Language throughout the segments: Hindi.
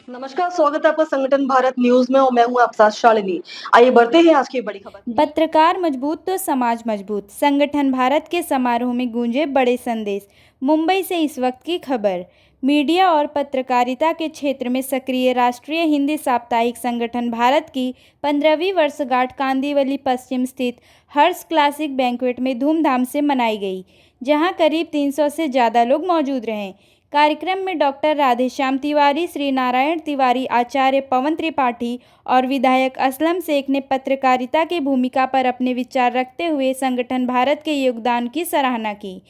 नमस्कार, स्वागत है आपका संगठन भारत न्यूज में और मैं हूं आपके साथ शालिनी। आइए बढ़ते हैं आज की बड़ी खबर। पत्रकार मजबूत तो समाज मजबूत। संगठन भारत के समारोह में गूंजे बड़े संदेश। मुंबई से इस वक्त की खबर। मीडिया और पत्रकारिता के क्षेत्र में सक्रिय राष्ट्रीय हिंदी साप्ताहिक संगठन भारत की 15वीं वर्षगांठ कांदिवली पश्चिम स्थित हर्ष क्लासिक बैंक्वेट में धूमधाम से मनाई गई, जहां करीब 300 से ज़्यादा लोग मौजूद रहे। कार्यक्रम में डॉक्टर राधेश्याम तिवारी, श्री नारायण तिवारी, आचार्य पवन त्रिपाठी और विधायक असलम शेख ने पत्रकारिता की भूमिका पर अपने विचार रखते हुए संगठन भारत के योगदान की सराहना की।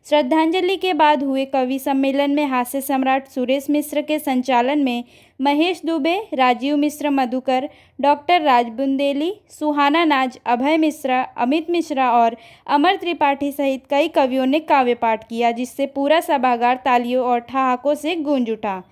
श्रद्धांजलि के बाद हुए कवि सम्मेलन में हास्य सम्राट सुरेश मिश्र के संचालन में महेश दुबे, राजीव मिश्र मधुकर, डॉक्टर राज बुंदेली, सुहाना नाज, अभय मिश्रा, अमित मिश्रा और अमर त्रिपाठी सहित कई कवियों ने काव्य पाठ किया, जिससे पूरा सभागार तालियों और ठहाकों से गूंज उठा।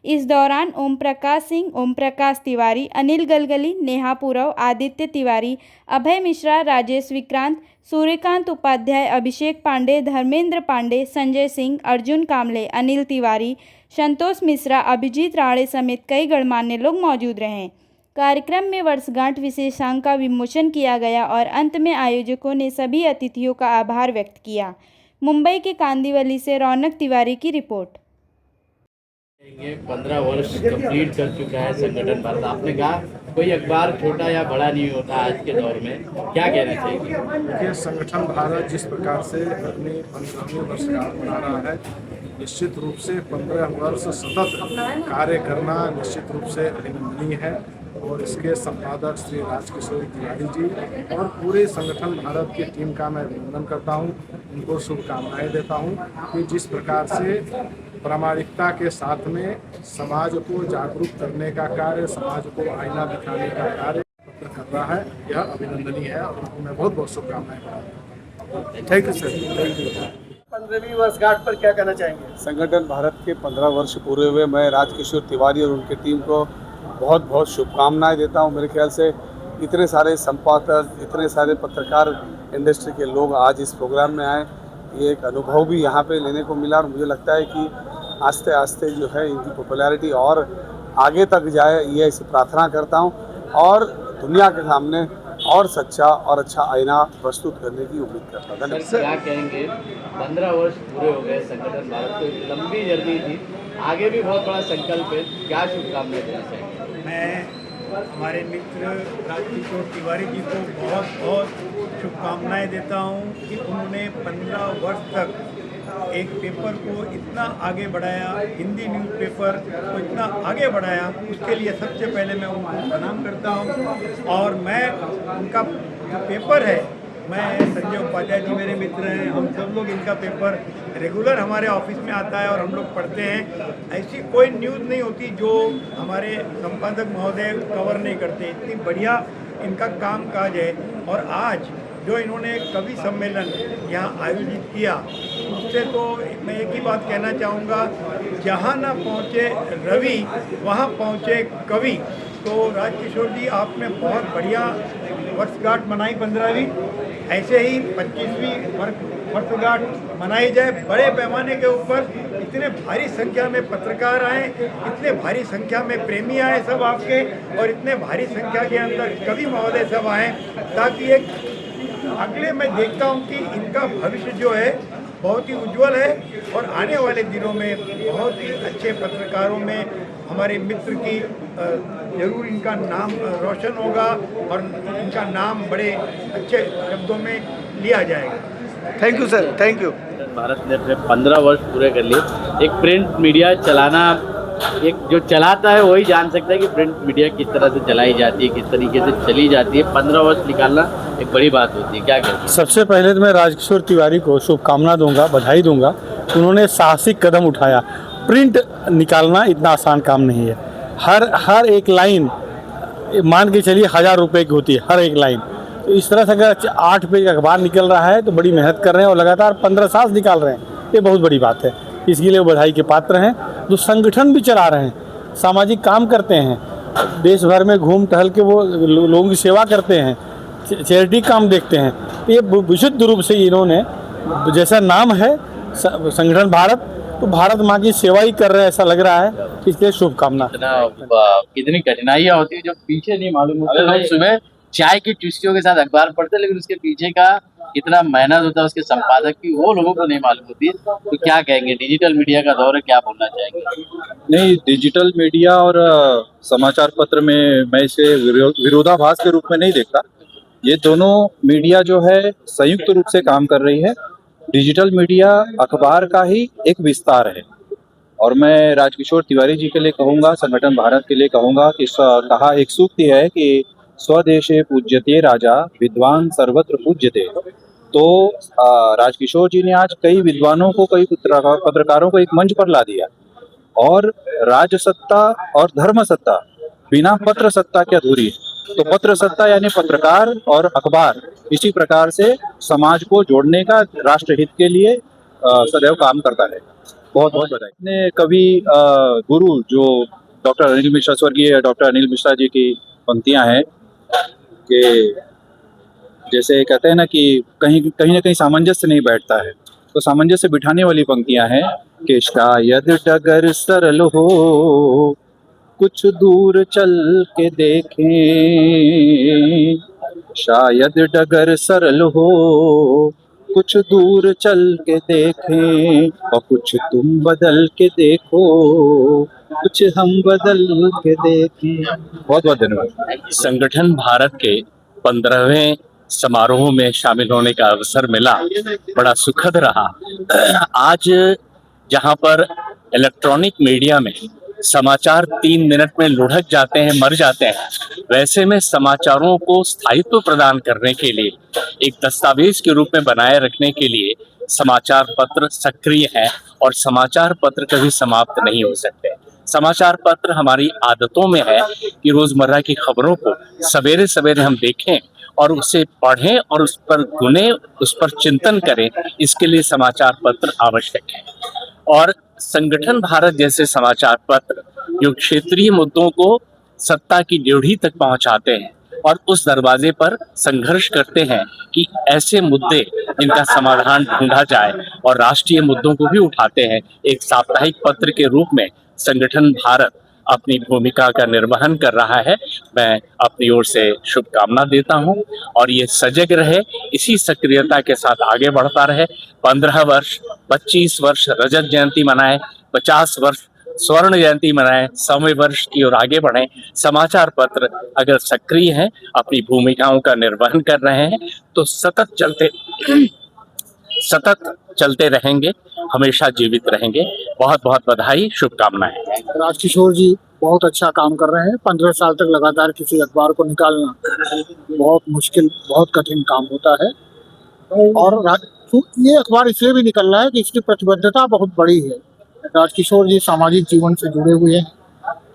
इस दौरान ओम प्रकाश सिंह, ओम प्रकाश तिवारी, अनिल गलगली, नेहा पुरव, आदित्य तिवारी, अभय मिश्रा, राजेश विक्रांत, सूर्यकांत उपाध्याय, अभिषेक पांडे, धर्मेंद्र पांडे, संजय सिंह, अर्जुन कामले, अनिल तिवारी, संतोष मिश्रा, अभिजीत राणे समेत कई गणमान्य लोग मौजूद रहे। कार्यक्रम में वर्षगांठ विशेषांक का विमोचन किया गया और अंत में आयोजकों ने सभी अतिथियों का आभार व्यक्त किया। मुंबई के कांदिवली से रौनक तिवारी की रिपोर्ट। 15 वर्ष कंप्लीट कर चुका है संगठन भारत। आपने कहा कोई अखबार छोटा या बड़ा नहीं होता आज के दौर में, क्या कहना चाहिए? देखिए, संगठन भारत जिस प्रकार से अपनी 15वीं वर्षगांठ मना रहा है, निश्चित रूप से 15 वर्ष सतत कार्य करना निश्चित रूप से अभिनंदनीय है। और इसके संपादक श्री राजकिशोर तिवारी जी और पूरे संगठन भारत की टीम का मैं अभिनंदन करता हूं, उनको शुभकामनाएं देता हूं कि जिस प्रकार से प्रामाणिकता के साथ में समाज को जागरूक करने का कार्य, समाज को आईना दिखाने का कार्य पत्र कर रहा है, यह अभिनंदनीय है और उनको मैं बहुत बहुत शुभकामनाएं करता हूँ। Thank you sir. Thank you. 15वीं वर्षगांठ पर क्या कहना चाहेंगे? संगठन भारत के 15 वर्ष पूरे हुए मैं राजकिशोर तिवारी और उनकी टीम को बहुत बहुत शुभकामनाएं देता हूं। मेरे ख्याल से इतने सारे संपादक, इतने सारे पत्रकार इंडस्ट्री के लोग आज इस प्रोग्राम में आए, ये एक अनुभव भी यहाँ पे लेने को मिला और मुझे लगता है कि आस्ते आस्ते जो है इनकी पॉपुलैरिटी और आगे तक जाए, ये ऐसी प्रार्थना करता हूँ और दुनिया के सामने और सच्चा और अच्छा आईना प्रस्तुत करने की उम्मीद करता हूँ। धन्यवाद। क्या कहेंगे? 15 वर्ष पूरे हो गए संगठन भारत को, एक लंबी जर्नी थी, आगे भी बहुत बड़ा संकल्प है, क्या शुभकामनाएं देना चाहेंगे? मैं हमारे मित्र राजकिशोर तिवारी जी को बहुत बहुत शुभकामनाएं देता हूं कि उन्होंने 15 वर्ष तक एक पेपर को इतना आगे बढ़ाया, हिंदी न्यूज़पेपर को इतना आगे बढ़ाया, उसके लिए सबसे पहले मैं उनको प्रणाम करता हूं। और मैं उनका जो पेपर है, मैं संजय उपाध्याय जी मेरे मित्र हैं, हम सब लोग इनका पेपर रेगुलर हमारे ऑफिस में आता है और हम लोग पढ़ते हैं। ऐसी कोई न्यूज़ नहीं होती जो हमारे संपादक महोदय कवर नहीं करते, इतनी बढ़िया इनका काम काज है। और आज जो इन्होंने कवि सम्मेलन यहाँ आयोजित किया, उससे तो मैं एक ही बात कहना चाहूँगा, जहाँ ना पहुँचे रवि वहाँ पहुँचे कवि। तो राजकिशोर जी, आपने बहुत बढ़िया वर्षगांठ मनाई 15वीं, ऐसे ही 25वीं वर्षगांठ मनाई जाए बड़े पैमाने के ऊपर। इतने भारी संख्या में पत्रकार आए, इतने भारी संख्या में प्रेमी आए सब आपके, और इतने भारी संख्या के अंदर कवि महोदय सब आए, ताकि एक अगले मैं देखता हूँ कि इनका भविष्य जो है बहुत ही उज्जवल है और आने वाले दिनों में बहुत ही अच्छे पत्रकारों में हमारे मित्र की जरूर इनका नाम रोशन होगा और इनका नाम बड़े अच्छे शब्दों में लिया जाएगा। Thank you sir. Thank you. Bharat ने अपने 15 वर्ष पूरे कर लिए। एक प्रिंट मीडिया चलाना, एक जो चलाता है वही जान सकता है कि प्रिंट मीडिया किस तरह से चलाई जाती है, किस तरीके से चली जाती है। 15 वर्ष निकालना एक बड़ी बात होती है, क्या कहते हैं? सबसे पहले तो मैं राजकिशोर तिवारी को शुभकामना दूंगा, बधाई दूंगा। उन्होंने साहसिक कदम उठाया। प्रिंट निकालना इतना आसान काम नहीं है। हर एक लाइन मान के चलिए 1000 रुपये की होती है, हर एक लाइन। तो इस तरह से अगर 8 पेज अखबार निकल रहा है तो बड़ी मेहनत कर रहे हैं और लगातार 15 साल निकाल रहे हैं, ये बहुत बड़ी बात है। इसके लिए वो बधाई के पात्र हैं। जो संगठन भी चला रहे हैं, सामाजिक काम करते हैं, देश भर में घूम टहल के वो लोगों की सेवा करते हैं, चैरिटी काम देखते हैं। ये विशुद्ध रूप से इन्होंने, जैसा नाम है संगठन भारत, तो भारत माँ की सेवा ही कर रहे हैं ऐसा लग रहा है, इसलिए शुभकामना। कितनी कठिनाइयाँ होती है जो पीछे नहीं मालूम होता। लोग सुबह चाय की चुस्कियों के साथ अखबार पढ़ते हैं, लेकिन उसके पीछे का कितना मेहनत होता है उसके संपादक की, वो लोगों को नहीं मालूम होती। तो क्या कहेंगे, डिजिटल मीडिया का दौर है, क्या बोलना चाहेंगे? नहीं, डिजिटल मीडिया और समाचार पत्र में मैं इसे विरोधाभास के रूप में नहीं देखता। ये दोनों मीडिया जो है संयुक्त रूप से काम कर रही है। डिजिटल मीडिया अखबार का ही एक विस्तार है। और मैं राजकिशोर तिवारी जी के लिए कहूँगा, संगठन भारत के लिए कहूँगा कि कहा एक सूक्ति है कि स्वदेशे पूज्यते राजा विद्वान सर्वत्र पूज्यते। तो राजकिशोर जी ने आज कई विद्वानों को, कई पत्रकारों को एक मंच पर ला दिया। और राज सत्ता और धर्म सत्ता बिना पत्र सत्ता के अधूरी है। तो पत्र सत्ता यानी पत्रकार और अखबार इसी प्रकार से समाज को जोड़ने का, राष्ट्रहित के लिए सदैव काम करता रहेगा। बहुत बहुत बधाई। ने कवि गुरु जो डॉक्टर अनिल मिश्रा, स्वर्गीय डॉक्टर अनिल मिश्रा जी की पंक्तियां हैं कि जैसे कहते हैं ना कि कहीं ना कहीं सामंजस्य नहीं बैठता है, तो सामंजस्य बिठाने वाली पंक्तियां हैं कि शायद डगर सरल हो कुछ दूर चल के देखें, शायद डगर सरल हो कुछ दूर चल के देखें, और कुछ तुम बदल के देखो कुछ हम बदल के देखें। बहुत बहुत धन्यवाद। संगठन भारत के 15वें समारोह में शामिल होने का अवसर मिला, बड़ा सुखद रहा। आज जहां पर इलेक्ट्रॉनिक मीडिया में समाचार 3 मिनट में लुढ़क जाते हैं, मर जाते हैं, वैसे में समाचारों को स्थायित्व प्रदान करने के लिए, एक दस्तावेज के रूप में बनाए रखने के लिए समाचार पत्र सक्रिय है। और समाचार पत्र कभी समाप्त नहीं हो सकते। समाचार पत्र हमारी आदतों में है कि रोजमर्रा की खबरों को सवेरे सवेरे हम देखें और उसे पढ़ें और उस पर गुने, उस पर चिंतन करें। इसके लिए समाचार पत्र आवश्यक है। और संगठन भारत जैसे समाचार पत्र जो क्षेत्रीय मुद्दों को सत्ता की ड्योढ़ी तक पहुंचाते हैं और उस दरवाजे पर संघर्ष करते हैं कि ऐसे मुद्दे जिनका समाधान ढूंढा जाए, और राष्ट्रीय मुद्दों को भी उठाते हैं, एक साप्ताहिक पत्र के रूप में संगठन भारत अपनी भूमिका का निर्वहन कर रहा है। मैं अपनी ओर से शुभकामना देता हूं और ये सजग रहे, इसी सक्रियता के साथ आगे बढ़ता रहे। 15 वर्ष, 25 वर्ष रजत जयंती मनाएं, 50 वर्ष स्वर्ण जयंती मनाएं, 100वें वर्ष की ओर आगे बढ़ें। समाचार पत्र अगर सक्रिय हैं, अपनी भूमिकाओं का निर्वहन कर रहे हैं, तो सतत चलते रहेंगे, हमेशा जीवित रहेंगे। बहुत बहुत बधाई, शुभकामनाएं। राजकिशोर जी बहुत अच्छा काम कर रहे हैं। 15 साल तक लगातार किसी अखबार को निकालना बहुत मुश्किल, बहुत कठिन काम होता है। और ये अखबार इसलिए भी निकल रहा है कि इसकी प्रतिबद्धता बहुत बड़ी है। राजकिशोर जी सामाजिक जीवन से जुड़े हुए हैं,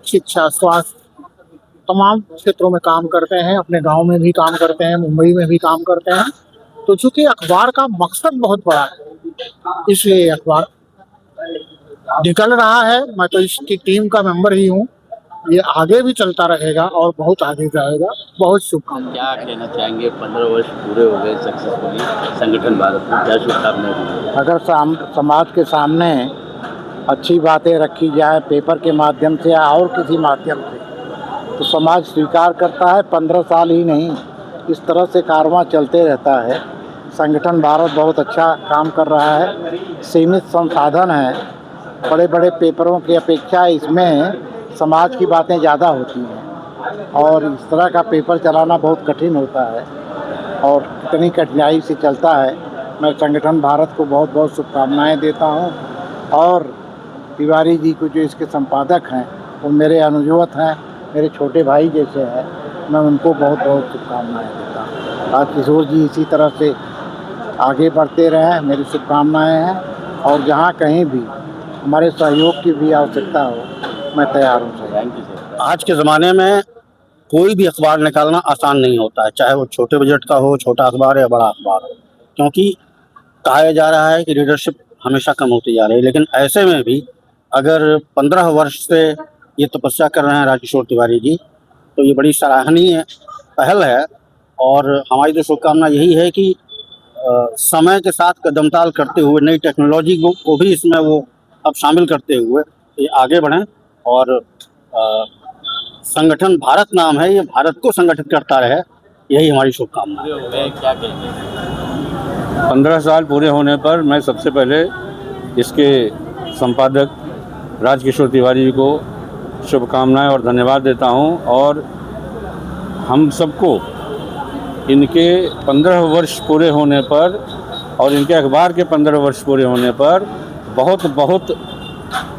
शिक्षा, स्वास्थ्य, तमाम क्षेत्रों में काम करते हैं। अपने गांव में भी काम करते हैं, मुंबई में भी काम करते हैं। तो चूंकि अखबार का मकसद बहुत बड़ा है, इसलिए अखबार निकल रहा है। मैं तो इसकी टीम का मेंबर ही हूँ। ये आगे भी चलता रहेगा और बहुत आगे जाएगा। बहुत शुभकामनाएं। क्या कहना चाहेंगे, 15 वर्ष पूरे हो गए सक्सेसफुली संगठन भारत में, क्या शुभकामनाएं? अगर समाज के सामने अच्छी बातें रखी जाए पेपर के माध्यम से या और किसी माध्यम से, तो समाज स्वीकार करता है। 15 साल ही नहीं, इस तरह से कारवां चलते रहता है। संगठन भारत बहुत अच्छा काम कर रहा है। सीमित संसाधन है, बड़े बड़े पेपरों की अपेक्षा इसमें समाज की बातें ज़्यादा होती हैं, और इस तरह का पेपर चलाना बहुत कठिन होता है और कितनी कठिनाई से चलता है। मैं संगठन भारत को बहुत बहुत शुभकामनाएँ देता हूँ। और तिवारी जी को जो इसके संपादक हैं वो मेरे अनुजवत हैं, मेरे छोटे भाई जैसे हैं। मैं उनको बहुत बहुत शुभकामनाएँ देता हूँ। राजकिशोर जी इसी तरह से आगे बढ़ते रहें, मेरी शुभकामनाएँ हैं। और जहाँ कहीं भी हमारे सहयोग की भी आवश्यकता हो, मैं तैयार हूँ। Thank you sir. आज के ज़माने में कोई भी अखबार निकालना आसान नहीं होता है, चाहे वो छोटे बजट का हो, छोटा अखबार या बड़ा अखबार हो, क्योंकि कहा जा रहा है कि रीडरशिप हमेशा कम होती जा रही है। लेकिन ऐसे में भी अगर 15 वर्ष से ये तपस्या कर रहे हैं राजकिशोर तिवारी जी, तो ये बड़ी सराहनीय पहल है। और हमारी तो शुभकामना यही है कि समय के साथ कदमताल करते हुए नई टेक्नोलॉजी को भी इसमें वो अब शामिल करते हुए ये आगे बढ़ें। और संगठन भारत नाम है, ये भारत को संगठित करता रहे, यही हमारी शुभकामना है। क्या कहेंगे? 15 साल पूरे होने पर मैं सबसे पहले इसके संपादक राजकिशोर तिवारी जी को शुभकामनाएं और धन्यवाद देता हूं। और हम सबको इनके 15 वर्ष पूरे होने पर और इनके अखबार के 15 वर्ष पूरे होने पर बहुत बहुत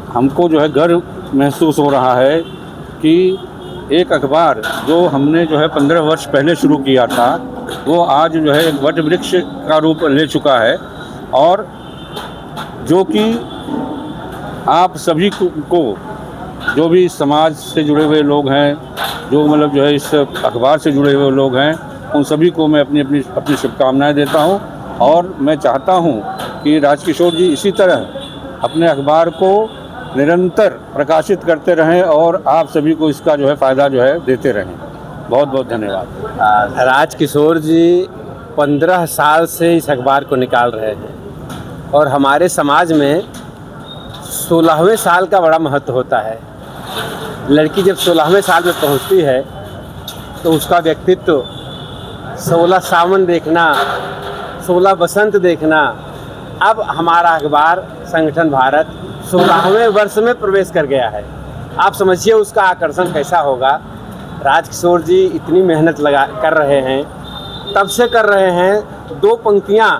हमको जो है गर्व महसूस हो रहा है कि एक अखबार जो हमने जो है 15 वर्ष पहले शुरू किया था वो आज जो है एक वट वृक्ष का रूप ले चुका है। और जो कि आप सभी को जो भी समाज से जुड़े हुए लोग हैं, जो मतलब जो है इस अखबार से जुड़े हुए लोग हैं, उन सभी को मैं अपनी शुभकामनाएं देता हूं। और मैं चाहता हूं कि राजकिशोर जी इसी तरह अपने अखबार को निरंतर प्रकाशित करते रहें और आप सभी को इसका जो है फ़ायदा जो है देते रहें। बहुत बहुत धन्यवाद। राजकिशोर जी 15 साल से इस अखबार को निकाल रहे हैं और हमारे समाज में 16वें साल का बड़ा महत्व होता है। लड़की जब 16वें साल में पहुंचती है तो उसका व्यक्तित्व 16 सावन देखना, 16 बसंत देखना। अब हमारा अखबार संगठन भारत 16वें वर्ष में प्रवेश कर गया है। आप समझिए उसका आकर्षण कैसा होगा। राजकिशोर जी इतनी मेहनत कर रहे हैं, तब से कर रहे हैं। 2 पंक्तियां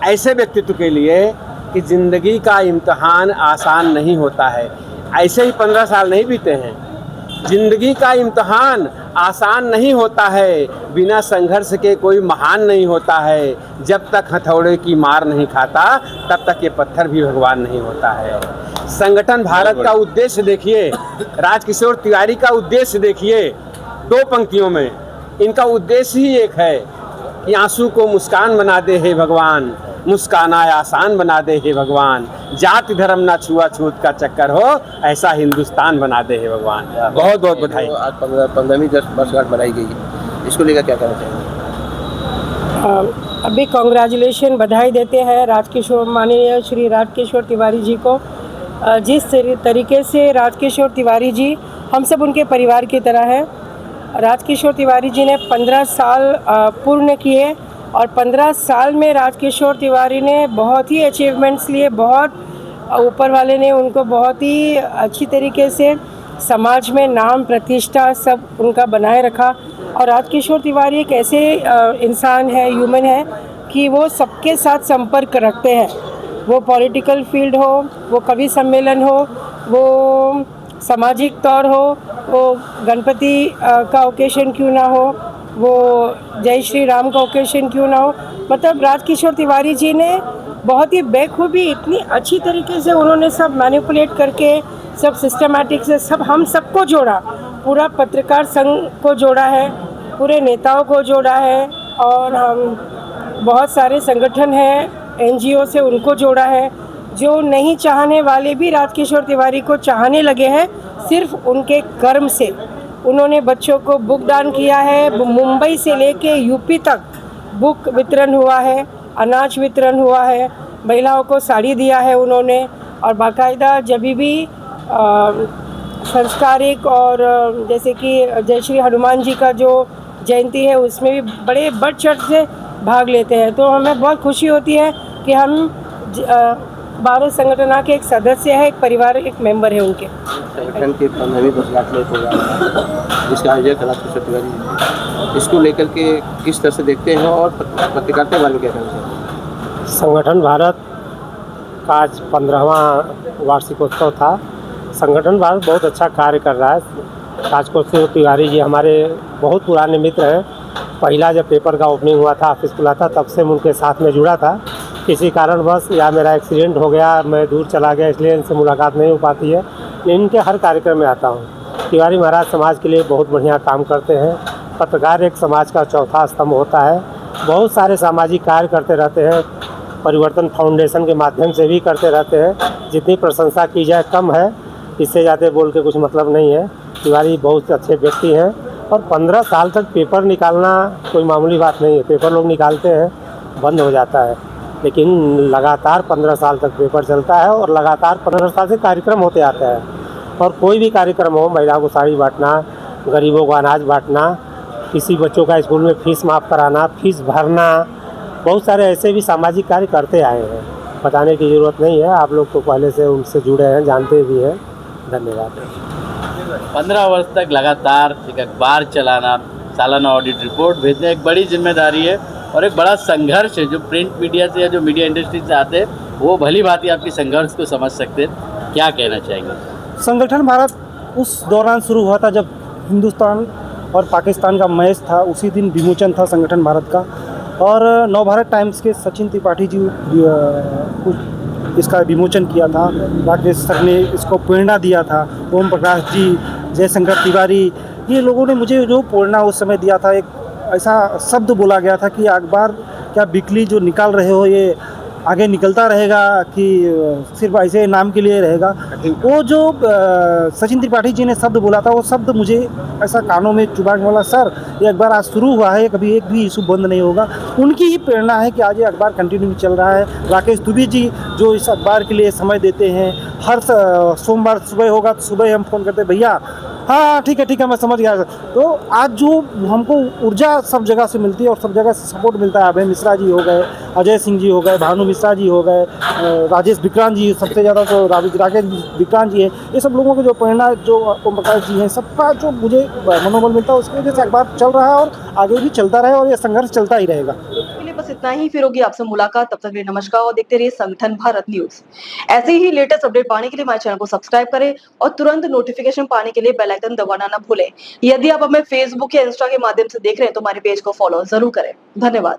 ऐसे व्यक्तित्व के लिए कि ज़िंदगी का इम्तहान आसान नहीं होता है। ऐसे ही 15 साल नहीं बीते हैं। ज़िंदगी का इम्तहान आसान नहीं होता है, बिना संघर्ष के कोई महान नहीं होता है। जब तक हथौड़े की मार नहीं खाता तब तक ये पत्थर भी भगवान नहीं होता है। संगठन भारत का उद्देश्य देखिए, राजकिशोर तिवारी का उद्देश्य देखिए। 2 पंक्तियों में इनका उद्देश्य ही एक है कि आंसू को मुस्कान बना दे हे भगवान, मुस्काना आसान बना दे हे भगवान। जाति धर्म ना छुआछूत का चक्कर हो, ऐसा हिंदुस्तान बना दे हे भगवान। बहुत बहुत बधाई। आज 15वीं वर्षगांठ मनाई गई है, इसको लेकर क्या कहना चाहेंगे? अभी कॉन्ग्रेचुलेशन बधाई देते हैं राजकिशोर, माननीय श्री राजकिशोर तिवारी जी को। जिस तरीके से राजकिशोर तिवारी जी हम सब उनके परिवार की तरह हैं। राजकिशोर तिवारी जी ने 15 साल पूर्ण किए और 15 साल में राजकिशोर तिवारी ने बहुत ही अचीवमेंट्स लिए। बहुत ऊपर वाले ने उनको बहुत ही अच्छी तरीके से समाज में नाम प्रतिष्ठा सब उनका बनाए रखा। और राजकिशोर तिवारी एक ऐसे इंसान है, ह्यूमन है कि वो सबके साथ संपर्क रखते हैं। वो पॉलिटिकल फील्ड हो, वो कवि सम्मेलन हो, वो सामाजिक तौर हो, वो गणपति का ओकेशन क्यों ना हो, वो जय श्री राम का ओकेशन क्यों ना हो। मतलब राजकिशोर तिवारी जी ने बहुत ही बेखूबी, इतनी अच्छी तरीके से उन्होंने सब मैनिपुलेट करके, सब सिस्टमैटिक से सब हम सबको जोड़ा। पूरा पत्रकार संघ को जोड़ा है, पूरे नेताओं को जोड़ा है, और हम बहुत सारे संगठन हैं NGO से, उनको जोड़ा है। जो नहीं चाहने वाले भी राजकिशोर तिवारी को चाहने लगे हैं सिर्फ उनके कर्म से। उन्होंने बच्चों को बुक दान किया है, मुंबई से लेके यूपी तक बुक वितरण हुआ है, अनाज वितरण हुआ है, महिलाओं को साड़ी दिया है उन्होंने। और बाकायदा जब भी संस्कारिक और जैसे कि जय श्री हनुमान जी का जो जयंती है उसमें भी बड़े बढ़ चढ़ से भाग लेते हैं। तो हमें बहुत खुशी होती है कि हम भारत संगठन के एक सदस्य है, एक परिवार, एक मेंबर है उनके। संगठन के 15वीं वर्षगांठ में प्रोग्राम जिसका आयोजक राजकिशोर तिवारी, इसको लेकर के किस तरह से देखते हैं और पत्रकारिता के बारे में क्या कहना चाहिए? संगठन भारत का आज 15वां वार्षिकोत्सव था। संगठन भारत बहुत अच्छा कार्य कर रहा है। राजकिशोर तिवारी जी हमारे बहुत पुराने मित्र हैं। पहला जब पेपर का ओपनिंग हुआ था, ऑफिस खुला था, तब से मैं उनके साथ में जुड़ा था। किसी कारणवश या मेरा एक्सीडेंट हो गया, मैं दूर चला गया, इसलिए इनसे मुलाकात नहीं हो पाती है। इनके हर कार्यक्रम में आता हूँ। तिवारी महाराज समाज के लिए बहुत बढ़िया काम करते हैं। पत्रकार एक समाज का चौथा स्तंभ होता है। बहुत सारे सामाजिक कार्य करते रहते हैं, परिवर्तन फाउंडेशन के माध्यम से भी करते रहते हैं। जितनी प्रशंसा की जाए कम है, इससे ज़्यादा बोल के कुछ मतलब नहीं है। तिवारी बहुत अच्छे व्यक्ति हैं और 15 साल तक पेपर निकालना कोई मामूली बात नहीं है। पेपर लोग निकालते हैं, बंद हो जाता है। लेकिन लगातार 15 साल तक पेपर चलता है और लगातार 15 साल से कार्यक्रम होते आते हैं। और कोई भी कार्यक्रम हो, महिलाओं को साड़ी बांटना, गरीबों को अनाज बांटना, किसी बच्चों का स्कूल में फीस माफ़ कराना, फीस भरना, बहुत सारे ऐसे भी सामाजिक कार्य करते आए हैं। बताने की ज़रूरत नहीं है, आप लोग तो पहले से उनसे जुड़े हैं, जानते भी हैं। धन्यवाद। 15 वर्ष तक लगातार एक अखबार चलाना, सालाना ऑडिट रिपोर्ट भेजना एक बड़ी जिम्मेदारी है और एक बड़ा संघर्ष है। जो प्रिंट मीडिया से या जो मीडिया इंडस्ट्री से आते हैं वो भली भांति आपकी संघर्ष को समझ सकते हैं। क्या कहना चाहेंगे? संगठन भारत उस दौरान शुरू हुआ था जब हिंदुस्तान और पाकिस्तान का मैच था। उसी दिन विमोचन था संगठन भारत का। और नवभारत टाइम्स के सचिन त्रिपाठी जी इसका विमोचन किया था। राकेश सर ने इसको प्रेरणा दिया था। ओम प्रकाश जी, जयशंकर तिवारी, ये लोगों ने मुझे जो प्रेरणा उस समय दिया था। एक ऐसा शब्द बोला गया था कि अखबार क्या बिकली जो निकाल रहे हो ये आगे निकलता रहेगा कि सिर्फ ऐसे नाम के लिए रहेगा। वो जो सचिन त्रिपाठी जी ने शब्द बोला था, वो शब्द मुझे ऐसा कानों में चुभा के बोला, सर ये अखबार आज शुरू हुआ है, कभी एक भी इशू बंद नहीं होगा। उनकी ही प्रेरणा है कि आज ये अखबार कंटिन्यू चल रहा है। राकेश दुबे जी जो इस अखबार के लिए समय देते हैं, हर सोमवार सुबह होगा तो सुबह हम फ़ोन करते, भैया हाँ ठीक है मैं समझ गया। तो आज जो हमको ऊर्जा सब जगह से मिलती है और सब जगह से सपोर्ट मिलता है। अभय मिश्रा जी हो गए, अजय सिंह जी हो गए, भानु मिश्रा जी हो गए, राजेश विक्रांत जी, सबसे ज़्यादा तो राकेश विक्रांत जी है। ये सब लोगों की जो प्रेरणा, जो ओम प्रकाश जी हैं, सबका जो मुझे मनोबल मिलता है, उसकी वजह से अखबार चल रहा है और आगे भी चलता रहे और ये संघर्ष चलता ही रहेगा। बस इतना ही, फिर होगी आपसे मुलाकात। तब तक के लिए नमस्कार और देखते रहिए संगठन भारत न्यूज। ऐसे ही लेटेस्ट अपडेट पाने के लिए हमारे चैनल को सब्सक्राइब करें और तुरंत नोटिफिकेशन पाने के लिए बेल आइकन दबाना ना भूलें। यदि आप हमें फेसबुक या इंस्टा के माध्यम से देख रहे हैं तो हमारे पेज को फॉलो जरूर करें। धन्यवाद।